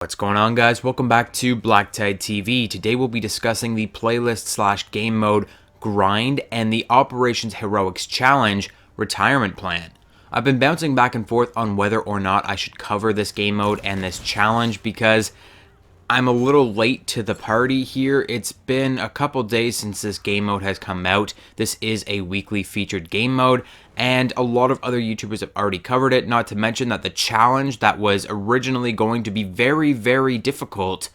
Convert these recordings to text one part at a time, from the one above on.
What's going on, guys? Welcome back to BlackTideTV. Today we'll be discussing the playlist / game mode grind and the Operations Heroics Challenge retirement plan. I've been bouncing back and forth on whether or not I should cover this game mode and this challenge because I'm a little late to the party here. It's been a couple days since this game mode has come out. This is a weekly featured game mode, and a lot of other YouTubers have already covered it, not to mention that the challenge that was originally going to be very, very difficult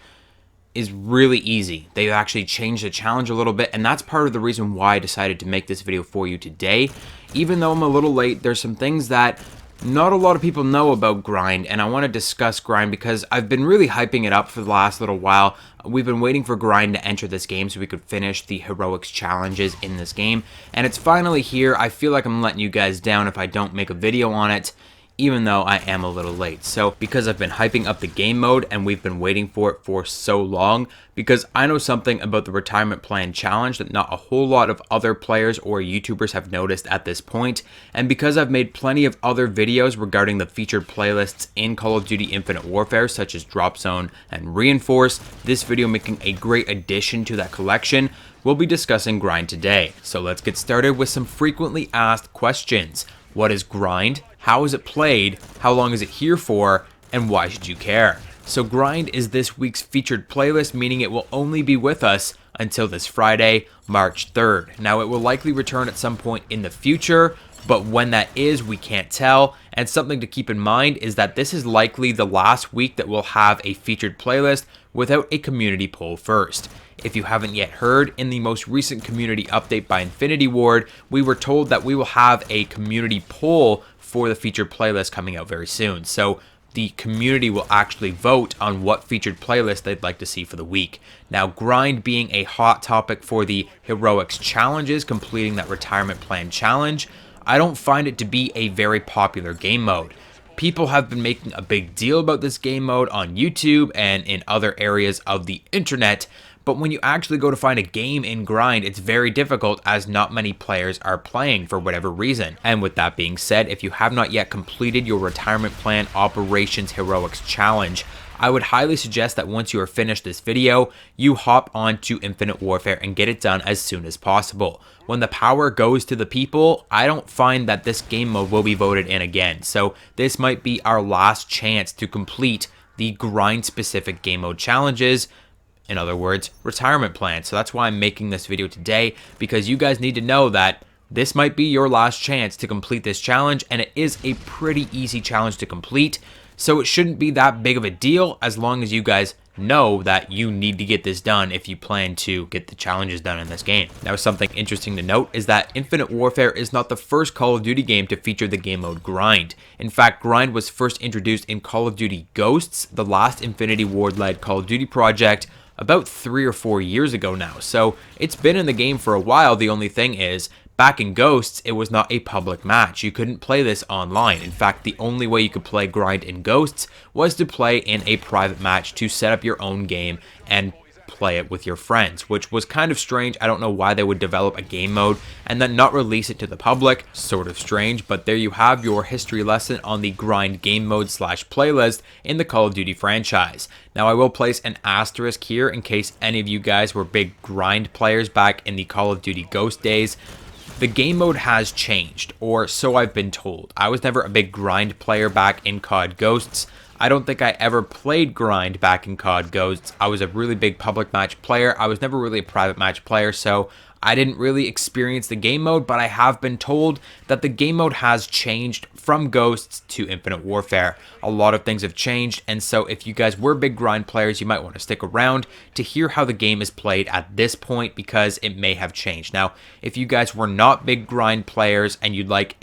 is really easy. They've actually changed the challenge a little bit, and that's part of the reason why I decided to make this video for you today. Even though I'm a little late, there's some things that not a lot of people know about grind, and I want to discuss grind because I've been really hyping it up for the last little while. We've been waiting for grind to enter this game so we could finish the heroics challenges in this game, and it's finally here. I feel like I'm letting you guys down if I don't make a video on it, even though I am a little late. So because I've been hyping up the game mode and we've been waiting for it for so long, because I know something about the retirement plan challenge that not a whole lot of other players or YouTubers have noticed at this point, and because I've made plenty of other videos regarding the featured playlists in Call of Duty Infinite Warfare, such as Drop Zone and Reinforce, this video making a great addition to that collection, we'll be discussing grind today. So let's get started with some frequently asked questions. What is grind? How is it played? How long is it here for? And why should you care? So grind is this week's featured playlist, meaning it will only be with us until this Friday, March 3rd. Now it will likely return at some point in the future, but when that is, we can't tell. And something to keep in mind is that this is likely the last week that we'll have a featured playlist without a community poll first. If you haven't yet heard, in the most recent community update by Infinity Ward, we were told that we will have a community poll for the featured playlist coming out very soon. So the community will actually vote on what featured playlist they'd like to see for the week. Now, grind being a hot topic for the heroics challenges, completing that retirement plan challenge, I don't find it to be a very popular game mode. People have been making a big deal about this game mode on YouTube and in other areas of the internet, but when you actually go to find a game in grind, it's very difficult as not many players are playing for whatever reason. And with that being said, if you have not yet completed your retirement plan Operations Heroics Challenge, I would highly suggest that once you are finished this video, you hop onto Infinite Warfare and get it done as soon as possible. When the power goes to the people, I don't find that this game mode will be voted in again. So this might be our last chance to complete the grind specific game mode challenges. In other words, retirement plan. So that's why I'm making this video today, because you guys need to know that this might be your last chance to complete this challenge, and it is a pretty easy challenge to complete. So it shouldn't be that big of a deal as long as you guys know that you need to get this done if you plan to get the challenges done in this game. Now, something interesting to note is that Infinite Warfare is not the first Call of Duty game to feature the game mode grind. In fact, grind was first introduced in Call of Duty Ghosts, the last Infinity Ward-led Call of Duty project, about 3 or 4 years ago now. So it's been in the game for a while. The only thing is, back in Ghosts, it was not a public match. You couldn't play this online. In fact, the only way you could play grind in Ghosts was to play in a private match to set up your own game and play it with your friends, which was kind of strange. I don't know why they would develop a game mode and then not release it to the public. Sort of strange, but there you have your history lesson on the grind game mode / playlist in the Call of Duty franchise. Now, I will place an asterisk here in case any of you guys were big grind players back in the Call of Duty Ghost days. The game mode has changed, or so I've been told. I was never a big grind player back in CoD Ghosts. I don't think I ever played grind back in CoD Ghosts. I was a really big public match player. I was never really a private match player, so I didn't really experience the game mode, but I have been told that the game mode has changed from Ghosts to Infinite Warfare. A lot of things have changed, and so if you guys were big grind players, you might want to stick around to hear how the game is played at this point, because it may have changed. Now, if you guys were not big grind players and you'd like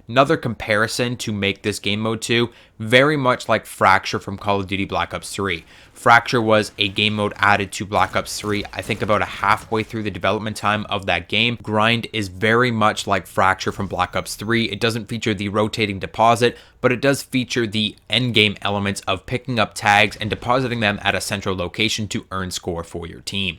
another comparison to make this game mode to, very much like Fracture from Call of Duty Black Ops 3. Fracture was a game mode added to Black Ops 3, I think about a halfway through the development time of that game. Grind is very much like Fracture from Black Ops 3. It doesn't feature the rotating deposit, but it does feature the endgame elements of picking up tags and depositing them at a central location to earn score for your team.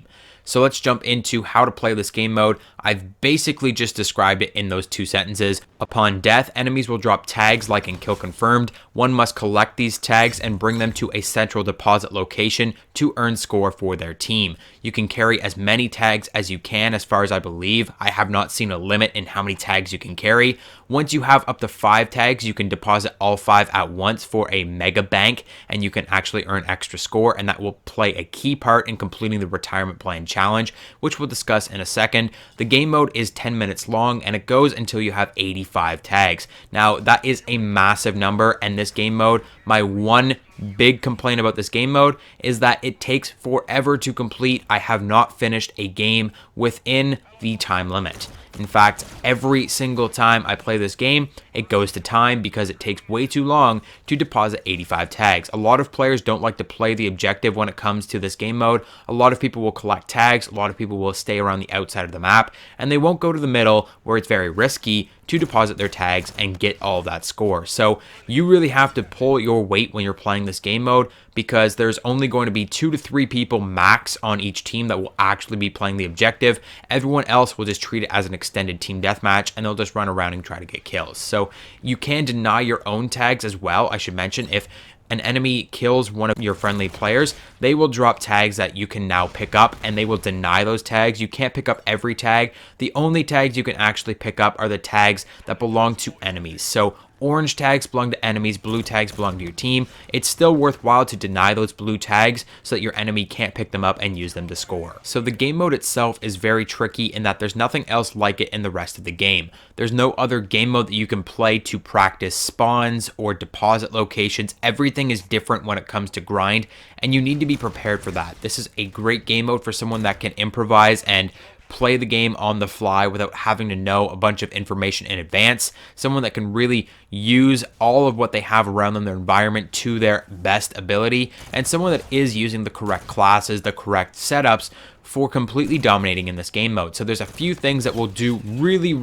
So let's jump into how to play this game mode. I've basically just described it in those 2 sentences. Upon death, enemies will drop tags like in Kill Confirmed. One must collect these tags and bring them to a central deposit location to earn score for their team. You can carry as many tags as you can, as far as I believe. I have not seen a limit in how many tags you can carry. Once you have up to 5 tags, you can deposit all 5 at once for a mega bank, and you can actually earn extra score, and that will play a key part in completing the retirement plan challenge, which we'll discuss in a second. The game mode is 10 minutes long, and it goes until you have 85 tags. Now, that is a massive number, and this game mode, my one big complaint about this game mode is that it takes forever to complete. I have not finished a game within the time limit. In fact, every single time I play this game, it goes to time because it takes way too long to deposit 85 tags. A lot of players don't like to play the objective when it comes to this game mode. A lot of people will collect tags, a lot of people will stay around the outside of the map, and they won't go to the middle where it's very risky to deposit their tags and get all of that score. So you really have to pull your weight when you're playing this game mode, because there's only going to be 2 to 3 people max on each team that will actually be playing the objective. Everyone else will just treat it as an extended team deathmatch, and they'll just run around and try to get kills. So you can deny your own tags as well. I should mention, if an enemy kills one of your friendly players, they will drop tags that you can now pick up, and they will deny those tags. You can't pick up every tag. The only tags you can actually pick up are the tags that belong to enemies. So orange tags belong to enemies, blue tags belong to your team. It's still worthwhile to deny those blue tags so that your enemy can't pick them up and use them to score. So the game mode itself is very tricky in that there's nothing else like it in the rest of the game. There's no other game mode that you can play to practice spawns or deposit locations. Everything is different when it comes to grind, and you need to be prepared for that. This is a great game mode for someone that can improvise and play the game on the fly without having to know a bunch of information in advance. Someone that can really use all of what they have around them, their environment, to their best ability, and someone that is using the correct classes, the correct setups for completely dominating in this game mode. So there's a few things that will do really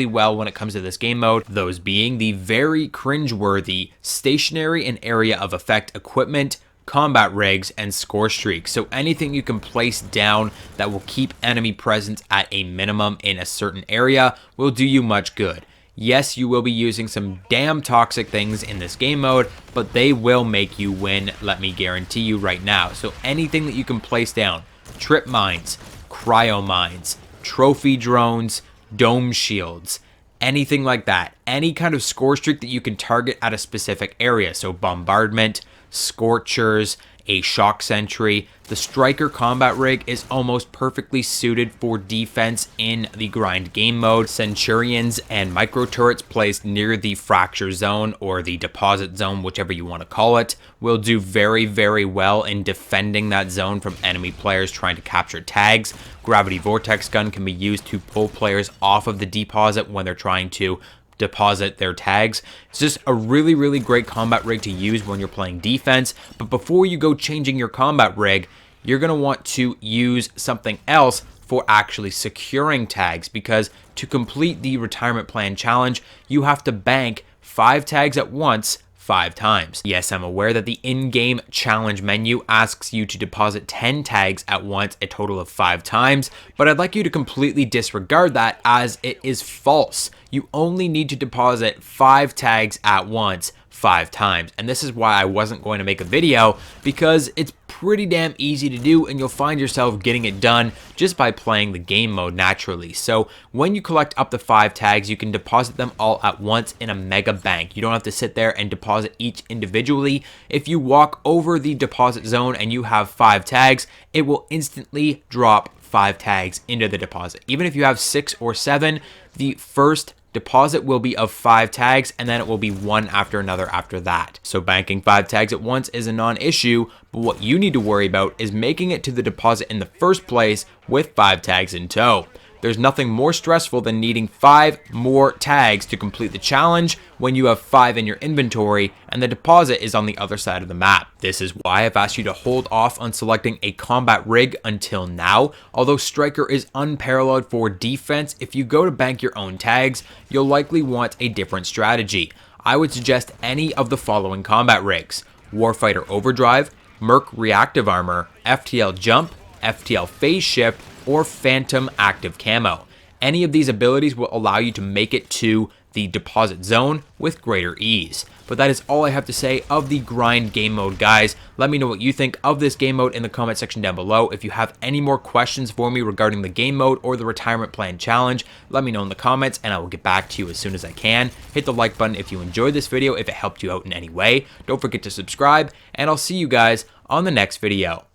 well when it comes to this game mode, those being the very cringeworthy stationary and area of effect equipment, combat rigs, and score streaks. So anything you can place down that will keep enemy presence at a minimum in a certain area will do you much good. Yes, you will be using some damn toxic things in this game mode, but they will make you win, let me guarantee you right now. So anything that you can place down, trip mines, cryo mines, trophy drones, dome shields, anything like that, any kind of score streak that you can target at a specific area. So bombardment, scorchers, a shock sentry. The striker combat rig is almost perfectly suited for defense in the grind game mode. Centurions and micro turrets placed near the fracture zone or the deposit zone, whichever you want to call it, will do very well in defending that zone from enemy players trying to capture tags. Gravity vortex gun can be used to pull players off of the deposit when they're trying to deposit their tags. It's just a really great combat rig to use when you're playing defense. But before you go changing your combat rig, you're going to want to use something else for actually securing tags, because to complete the retirement plan challenge, you have to bank 5 tags at once 5 times. Yes, I'm aware that the in-game challenge menu asks you to deposit 10 tags at once, a total of 5 times, but I'd like you to completely disregard that, as it is false. You only need to deposit 5 tags at once 5 times, and this is why I wasn't going to make a video, because it's pretty damn easy to do, and you'll find yourself getting it done just by playing the game mode naturally. So when you collect up to 5 tags, you can deposit them all at once in a mega bank. You don't have to sit there and deposit each individually. If you walk over the deposit zone and you have 5 tags, it will instantly drop 5 tags into the deposit. Even if you have 6 or 7, the first deposit will be of 5 tags, and then it will be one after another after that. So banking 5 tags at once is a non-issue, but what you need to worry about is making it to the deposit in the first place with 5 tags in tow. There's nothing more stressful than needing 5 more tags to complete the challenge when you have 5 in your inventory and the deposit is on the other side of the map. This is why I've asked you to hold off on selecting a combat rig until now. Although Striker is unparalleled for defense, if you go to bank your own tags, you'll likely want a different strategy. I would suggest any of the following combat rigs: Warfighter Overdrive, Merc Reactive Armor, FTL Jump, FTL Phase Shift, or Phantom Active Camo. Any of these abilities will allow you to make it to the deposit zone with greater ease. But that is all I have to say of the grind game mode, guys. Let me know what you think of this game mode in the comment section down below. If you have any more questions for me regarding the game mode or the retirement plan challenge, let me know in the comments and I will get back to you as soon as I can. Hit the like button if you enjoyed this video, if it helped you out in any way. Don't forget to subscribe, and I'll see you guys on the next video.